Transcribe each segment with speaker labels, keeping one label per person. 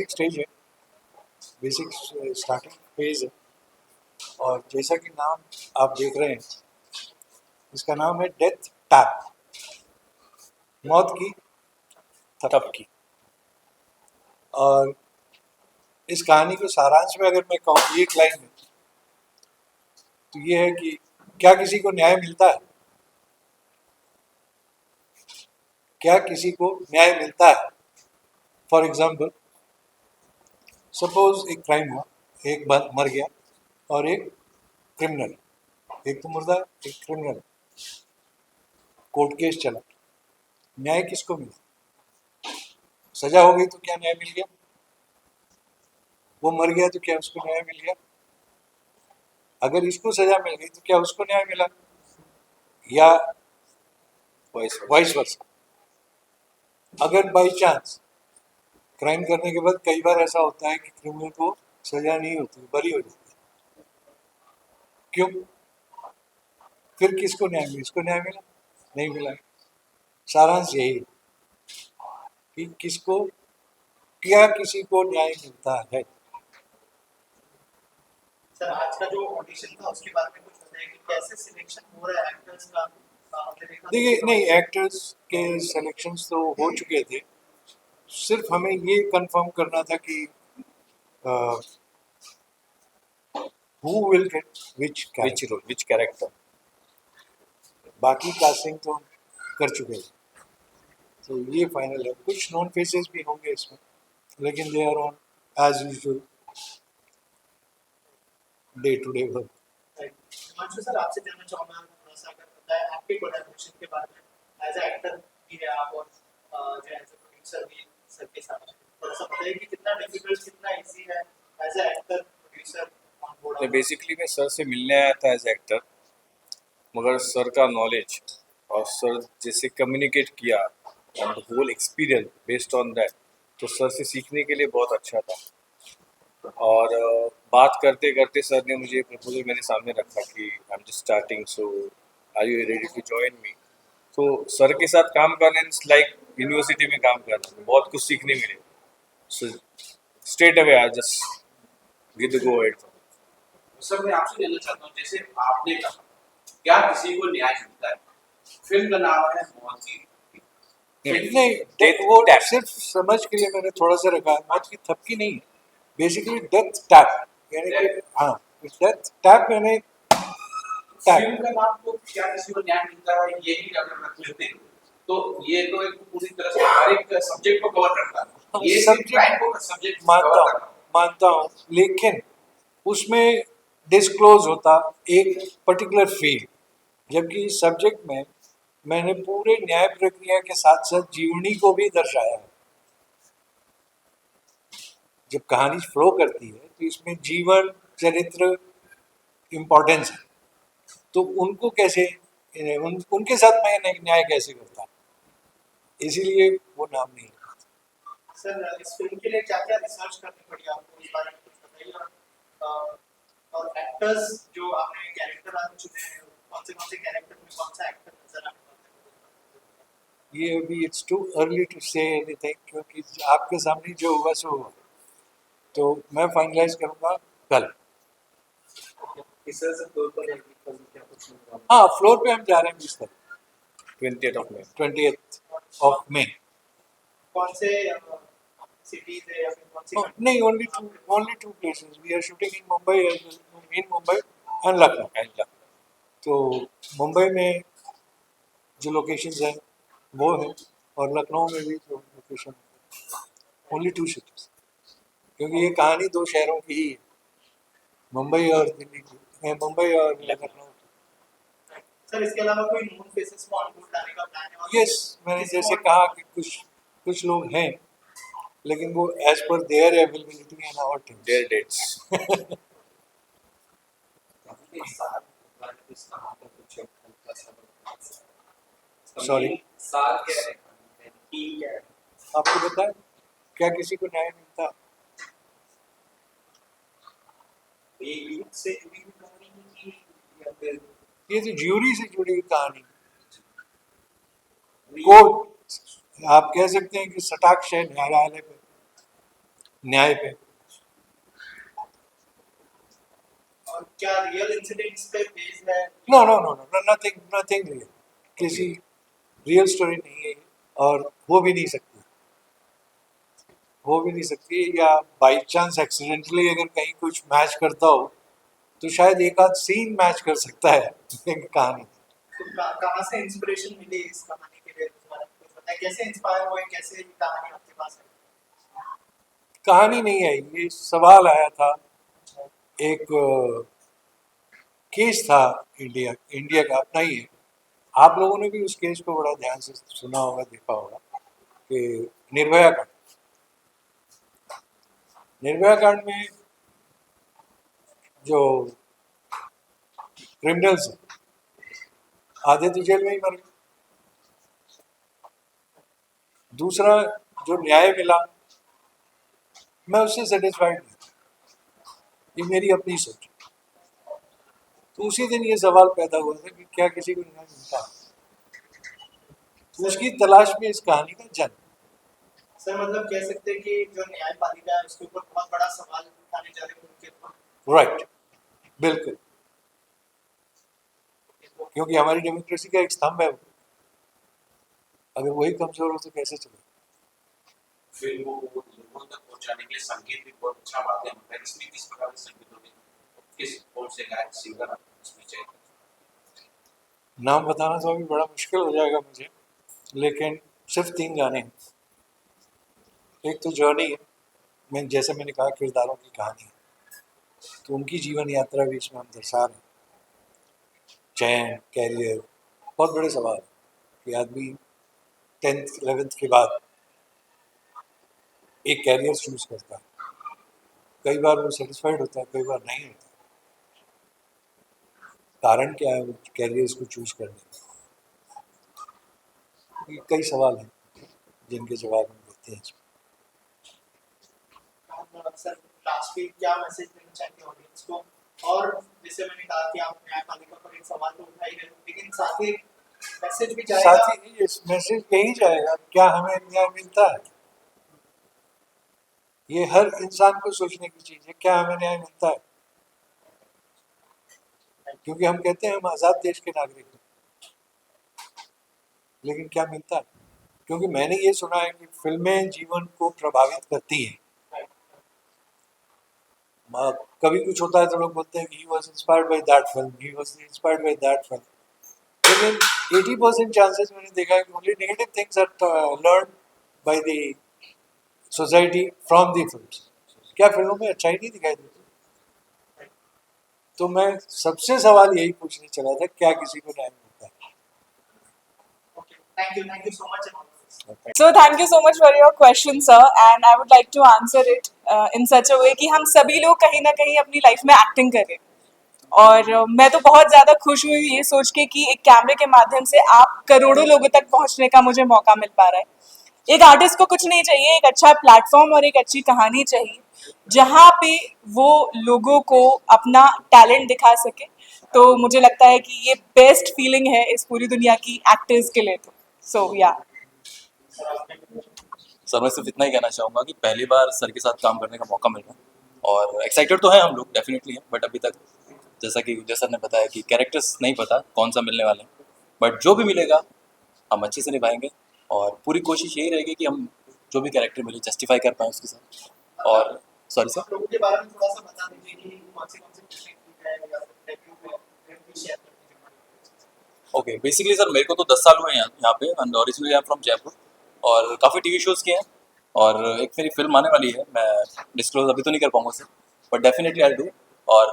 Speaker 1: Basic stage है, basic starting phase है। और जैसा कि नाम आप देख रहे हैं, इसका नाम है डेथ टैप, मौत की थपकी। और इस कहानी को सारांश में अगर मैं कहूँ एक लाइन में, तो ये है कि क्या किसी को न्याय मिलता है? क्या किसी को न्याय मिलता है? फॉर एग्जाम्पल, सपोज एक क्राइम हुआ, एक मर गया और एक क्रिमिनल, एक तो मुर्दा एक क्रिमिनल, कोर्ट केस चला, न्याय किसको मिला? सजा हो गई तो क्या न्याय मिल गया? वो मर गया तो क्या उसको न्याय मिल गया? अगर इसको सजा मिल गई तो क्या उसको न्याय मिला? या वाइस वर्सा? अगर बाई चांस क्राइम करने के बाद कई बार ऐसा होता है कि क्रिमिनल को सजा नहीं होती, बरी हो जाती है, क्यों? फिर किसको न्याय मिला? इसको न्याय मिला? नहीं मिला। सारांश यही है कि किसको, क्या किसी को न्याय मिलता है।
Speaker 2: सर, आज का जो ऑडिशन था उसके बारे में कुछ बताइए कि कैसे सिलेक्शन हो रहा है एक्टर्स का?
Speaker 1: देखिए, नहीं, एक्टर्स के सिलेक्शंस तो हो चुके थे, सिर्फ हमें ये कंफर्म करना था कि who will get which role, which character. बाकी कास्टिंग तो कर चुके हैं, तो ये फाइनल है। कुछ नॉन फेसेस भी होंगे इसमें, लेकिन they are on as usual day to day work.
Speaker 2: Himanshu sir, आपसे जानना चाहूंगा थोड़ा सा, अगर बताएं आपके कोलैबोरेशन के बारे में। एज ए एक्टर भी है आप, और जो एज ए प्रोड्यूसर भी सर के साथ, थोड़ा सा बताइए कि कितना डिफिकल्ट, कितना इजी है as a actor producer on board?
Speaker 3: Basically मैं सर से मिलने आया था एज एक्टर, मगर सर का नॉलेज और सर जैसे कम्युनिकेट किया and the whole experience based on that, तो सर से सीखने के लिए बहुत अच्छा था। और बात करते करते सर ने मुझे प्रपोजल मेरे सामने रखा कि I am just starting, so are you ready to join me. तो सर के साथ काम करना इट्स लाइक यूनिवर्सिटी में काम करना, बहुत कुछ सीखने मिले। So straight away I just give the go ahead.
Speaker 4: Sir, मैं आपसे जानना चाहता हूँ, जैसे आपने कहा क्या किसी को न्याय मिलता है, फिल्म का नाम है मौत की।
Speaker 1: नहीं, वो सिर्फ समझ के लिए मैंने थोड़ा सा रखा है, मौत की थपकी नहीं है, बेसिकली डेथ टैप, यानी कि हाँ, डेथ टैप यानी
Speaker 4: फिल्म का नाम तो क्या किसी को न्याय मिलता है, यही अगर रख लेते हैं तो ये तो एक पूरी तरह से हर एक सब्जेक्ट को कवर करता है। ये
Speaker 1: सब्जेक्ट मानता हूँ, लेकिन उसमें डिस्क्लोज होता एक पर्टिकुलर फील्ड, जबकि इस सब्जेक्ट में मैंने पूरे न्याय प्रक्रिया के साथ साथ जीवनी को भी दर्शाया है। जब कहानी फ्लो करती है तो इसमें जीवन चरित्र इम्पोर्टेंस है, तो उनको कैसे उनके साथ मैं न्याय कैसे करता, इसीलिए वो नाम नहीं है।
Speaker 2: सर, इस फिल्म के लिए क्या क्या रिसर्च करनी पड़ी आपको, इस बारे में कुछ बताइए। और एक्टर्स जो आपने कैरेक्टर आप चुने हैं, कौन से कैरेक्टर में कौन सा एक्टर नजर आता है?
Speaker 1: ये अभी it's too early to say anything, क्योंकि आपके सामने जो हुआ सो हुआ, तो मैं फाइनलाइज करूँगा कल। हाँ, फ्लोर पे हम जा रहे हैं 20 तारीख, 20th of May।
Speaker 2: कौन से सिटीज है या फिर कौन सी?
Speaker 1: नहीं, only two places we are shooting in Mumbai and Lucknow। तो मुंबई में जो लोकेशंस हैं वो हैं, और लखनऊ में भी जो लोकेशन है, ओनली 2 सिटीज, क्योंकि ये कहानी 2 शहरों की ही है, मुंबई और दिल्ली की, मुंबई और लखनऊ।
Speaker 2: सर, इसके अलावा कोई नॉन फेसेस को ऑन बोर्ड लाने का प्लान है?
Speaker 1: यस, मैंने जैसे कहा कि कुछ लोग हैं, लेकिन वो as per their availability and our team
Speaker 3: their dates.
Speaker 1: Sorry, आपको पता है क्या किसी को न्याय मिलता है? ये तो ज्यूरी से जुड़ी कहानी, कोर्ट, आप कह सकते हैं कि सटाक्ष है न्यायालय पे, न्याय पे।
Speaker 2: और क्या रियल इंसिडेंट्स पे बेस्ड है?
Speaker 1: No no no no, nothing real, किसी रियल स्टोरी नहीं है ये, और हो भी नहीं सकती, या बाई चांस एक्सीडेंटली अगर कहीं कुछ मैच करता हो तो शायद एक आध सीन मैच कर सकता है लेकिन कहानी।
Speaker 2: तो कहाँ से इंस्पिरेशन मिली इस कहानी के लिए तुम्हारा कुछ पता है? कैसे इंस्पायर हुए, कैसे ये कहानी आपके पास है?
Speaker 1: कहानी नहीं है, ये सवाल आया था, एक केस था, इंडिया का अपना ही है। आप लोगों ने भी उस केस को बड़ा ध्यान से सुना होगा, देखा होगा, कि निर्भया कांड में जो क्रिमिनल्स हैं आधे तो जेल में ही मर गए। दूसरा, जो न्याय मिला, मैं उससे सेटिस्फाइड नहीं, ये मेरी अपनी सोच। तो उसी दिन ये सवाल पैदा हुआ था कि क्या किसी को न्याय मिलता है, तो उसकी तलाश में इस कहानी का जन्म।
Speaker 2: सर मतलब कह सकते हैं कि जो न्यायपालिका है उसके ऊपर बहुत बड़ा सवाल उठाने जा रहे हैं उनके ऊपर।
Speaker 1: राइट, बिल्कुल, क्योंकि हमारी डेमोक्रेसी का एक स्तंभ है वो। अगर वही कमजोर हो तो कैसे चले।
Speaker 4: फिल्मों को लोगों तक पहुंचाने के लिए संगीत भी बहुत अच्छा माध्यम है। इसमें किस प्रकार के संगीत होंगे, किस कौन से गायक सिंगर इसमें चाहिए?
Speaker 1: नाम बताना तो अभी बड़ा मुश्किल हो जाएगा मुझे, लेकिन सिर्फ 3 गाने हैं। एक तो जर्नी है, जैसे मैंने कहा, किरदारों की कहानी है, तो उनकी जीवन यात्रा भी इसमें हम दर्शा रहे हैं। चैन, कैरियर, बहुत बड़े सवाल है कि आदमी 10th 11th के बाद एक कैरियर चूज करता है। कई बार वो सेटिस्फाइड होता है, कई बार नहीं होता। कारण क्या है वो कैरियर्स को चूज करने का? ये कई सवाल हैं जिनके जवाब हम देते हैं।
Speaker 2: सर लास्ट वीक क्या मैसेज देना चाहेंगे ऑडियंस को? और जैसे मैंने कहा कि आप न्यायपालिका पर एक सवाल तो उठा ही रहे हो, लेकिन साथ ही मैसेज भी जाएगा।
Speaker 1: साथ ही इस मैसेज यही जाएगा, क्या हमें न्याय मिलता है? ये हर इंसान को सोचने की चीज है, क्या हमें न्याय मिलता है? क्योंकि हम कहते हैं हम आजाद देश के नागरिक हैं, लेकिन क्या मिलता है? क्योंकि मैंने ये सुना है कि फिल्में जीवन को प्रभावित करती हैं। कभी कुछ होता है तो लोग बोलते हैं कि he was inspired by that film, he was inspired by that film, लेकिन 80% चांसेस मैंने देखा है कि only negative things are learned by the society from the films। क्या फिल्मों में अच्छाई नहीं दिखाई देती? तो मैं सबसे सवाल यही पूछने चला था, क्या किसी को न्याय मिलता है?
Speaker 2: Thank you so much.
Speaker 5: So thank you so much for your question, sir, and I would like to answer it in such a way कि हम सभी लोग कहीं ना कहीं अपनी लाइफ में एक्टिंग करें। और मैं तो बहुत ज़्यादा खुश हुई ये सोच के कि एक कैमरे के माध्यम से आप करोड़ों लोगों तक पहुंचने का मुझे मौका मिल पा रहा है। एक आर्टिस्ट को कुछ नहीं चाहिए, एक अच्छा प्लेटफॉर्म और एक अच्छी कहानी चाहिए जहाँ पे वो लोगों को अपना टैलेंट दिखा सके। तो मुझे लगता है कि ये बेस्ट फीलिंग है इस पूरी दुनिया की एक्टर्स के लिए। तो सो या
Speaker 6: सर मैं सिर्फ इतना ही कहना चाहूँगा कि पहली बार सर के साथ काम करने का मौका मिल रहा है और एक्साइटेड तो है हम लोग, डेफिनेटली हैं, बट अभी तक जैसा कि विजय सर ने बताया कि कैरेक्टर्स नहीं पता कौन सा मिलने वाले हैं, बट जो भी मिलेगा हम अच्छे से निभाएंगे और पूरी कोशिश यही रहेगी कि हम जो भी कैरेक्टर मिले जस्टिफाई कर पाएँ उसके साथ। और सॉरी सर,
Speaker 2: लोगों के बारे में थोड़ा सा बता दीजिए कि कौन से फिल्में की है या फिर डेब्यू में शेयर कर दीजिए।
Speaker 6: ओके, बेसिकली सर मेरे को तो 10 साल हुए हैं यहाँ पे, and originally I am from Jaipur और काफ़ी टीवी शोज़ किए हैं और एक मेरी फिल्म आने वाली है, मैं डिस्क्लोज अभी तो नहीं कर पाऊंगा sir, but definitely I do. और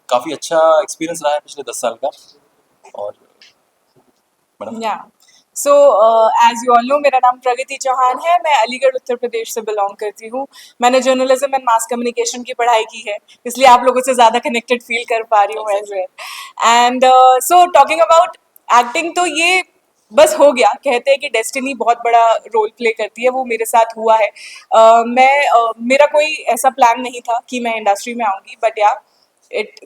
Speaker 6: काफ़ी अच्छा एक्सपीरियंस रहा है पिछले 10 साल का। और मैडम
Speaker 5: या so as you all know, मेरा नाम प्रगति चौहान है। मैं अलीगढ़ उत्तर प्रदेश से बिलोंग करती हूँ। मैंने जर्नलिज्म एंड मास कम्युनिकेशन की पढ़ाई की है, इसलिए आप लोगों से ज़्यादा कनेक्टेड फील कर पा रही हूँ as well. And so talking about acting, तो ये बस हो गया। कहते हैं कि डेस्टिनी बहुत बड़ा रोल प्ले करती है, वो मेरे साथ हुआ है। मेरा कोई ऐसा प्लान नहीं था कि मैं इंडस्ट्री में आऊँगी, बट या इट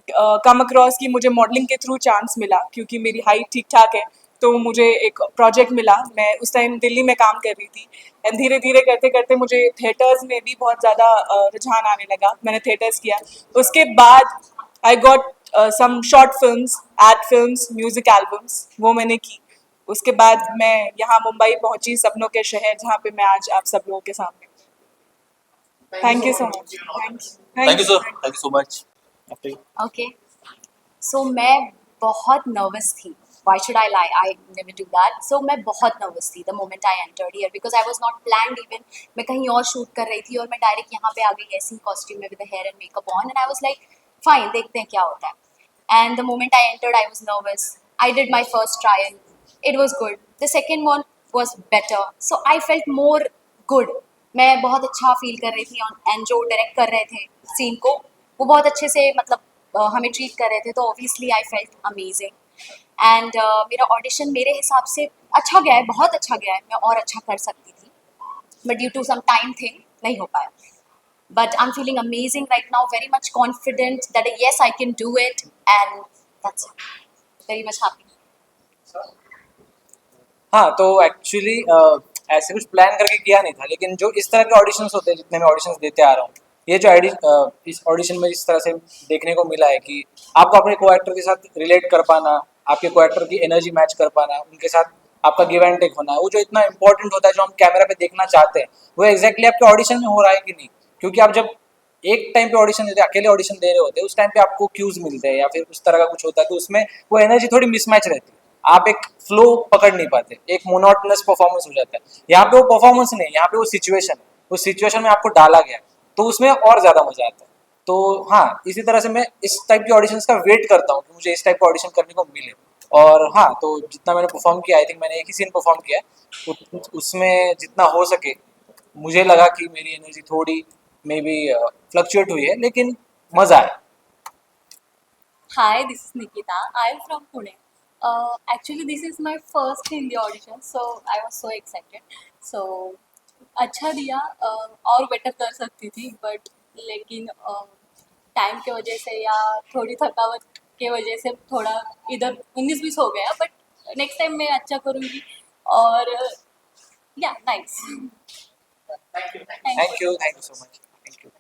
Speaker 5: कम अक्रॉस कि मुझे मॉडलिंग के थ्रू चांस मिला, क्योंकि मेरी हाइट ठीक ठाक है तो मुझे एक प्रोजेक्ट मिला। मैं उस टाइम दिल्ली में काम कर रही थी एंड धीरे धीरे करते करते मुझे थिएटर्स में भी बहुत ज़्यादा रुझान आने लगा। मैंने थिएटर्स किया। उसके बाद I got some short films, ad films, music albums, वो मैंने की। उसके बाद मैं यहाँ मुंबई पहुँची, सपनों के शहर, जहाँ पे मैं आज आप सब लोगों के सामने हूँ। Thank you so much.
Speaker 6: Thank you sir, thank you so much.
Speaker 7: Okay, so मैं बहुत नर्वस थी। Why should I lie, I never do that. So मैं बहुत नर्वस थी the moment I entered here, because I was not planned even. मैं कहीं और shoot कर रही थी और मैं डायरेक्ट यहाँ पे आ गई ऐसी कॉस्ट्यूम में with the hair and makeup on, and I was like fine, देखते हैं क्या होता है। And the moment I entered I was nervous. I did my first trial, it was good. The second one was better, so I felt more good. मैं बहुत अच्छा feel कर रही थी एंड जो डायरेक्ट कर रहे थे सीन को, वो बहुत अच्छे से मतलब हमें ट्रीट कर रहे थे, तो obviously I felt amazing. And मेरा ऑडिशन मेरे हिसाब से अच्छा गया है, बहुत अच्छा गया है। मैं और अच्छा कर सकती थी, but due to some time thing नहीं हो पाया। But I am feeling amazing right now, very much confident that yes I can do it, and that's it. Very much happy.
Speaker 8: हाँ, तो एक्चुअली ऐसे कुछ प्लान करके किया नहीं था, लेकिन जो इस तरह के ऑडिशंस होते हैं, जितने मैं ऑडिशंस देते आ रहा हूँ, ये जो इस ऑडिशन में इस तरह से देखने को मिला है कि आपको अपने को एक्टर के साथ रिलेट कर पाना, आपके को एक्टर की एनर्जी मैच कर पाना, उनके साथ आपका गिव एंड टेक होना, वो जो इतना इंपॉर्टेंट होता है, जो हम कैमरा पे देखना चाहते हैं, वो एग्जैक्टली आपके ऑडिशन में हो रहा है कि नहीं। क्योंकि आप जब एक टाइम पे ऑडिशन देते हैं, अकेले ऑडिशन दे रहे होते हैं, उस टाइम पे आपको क्यूज मिलते हैं या फिर उस तरह का कुछ होता है, तो उसमें वो एनर्जी थोड़ी मिसमैच रहती है, आप एक फ्लो पकड़ नहीं पाते, एक मोनोटोनस परफॉर्मेंस हो जाता है। यहाँ पे वो परफॉर्मेंस नहीं, यहाँ पे वो सिचुएशन है, उस सिचुएशन में आपको डाला गया है, तो उसमें और ज़्यादा मजा आता है। तो हाँ, इसी तरह से मैं इस टाइप की ऑडिशंस का वेट करता हूँ कि मुझे इस टाइप का ऑडिशन करने को मिले। और हाँ, तो जितना मैंने परफॉर्म किया, आई थिंक मैंने एक ही सीन परफॉर्म किया है, उसमें जितना हो सके मुझे लगा कि मेरी एनर्जी थोड़ी मे बी फ्लक्चुएट हुई है, लेकिन मज़ा आया।
Speaker 9: Hi, this is Nikita. I am from Pune. Actually, this is my first Hindi audition, so I was so excited. So, अच्छा दिया, और बेटर कर सकती थी, बट लेकिन टाइम के वजह से या थोड़ी थकावट के वजह से थोड़ा इधर 19-20 हो गया, बट नेक्स्ट टाइम मैं अच्छा करूँगी। और या nice.
Speaker 8: Thank you so much. Thank you.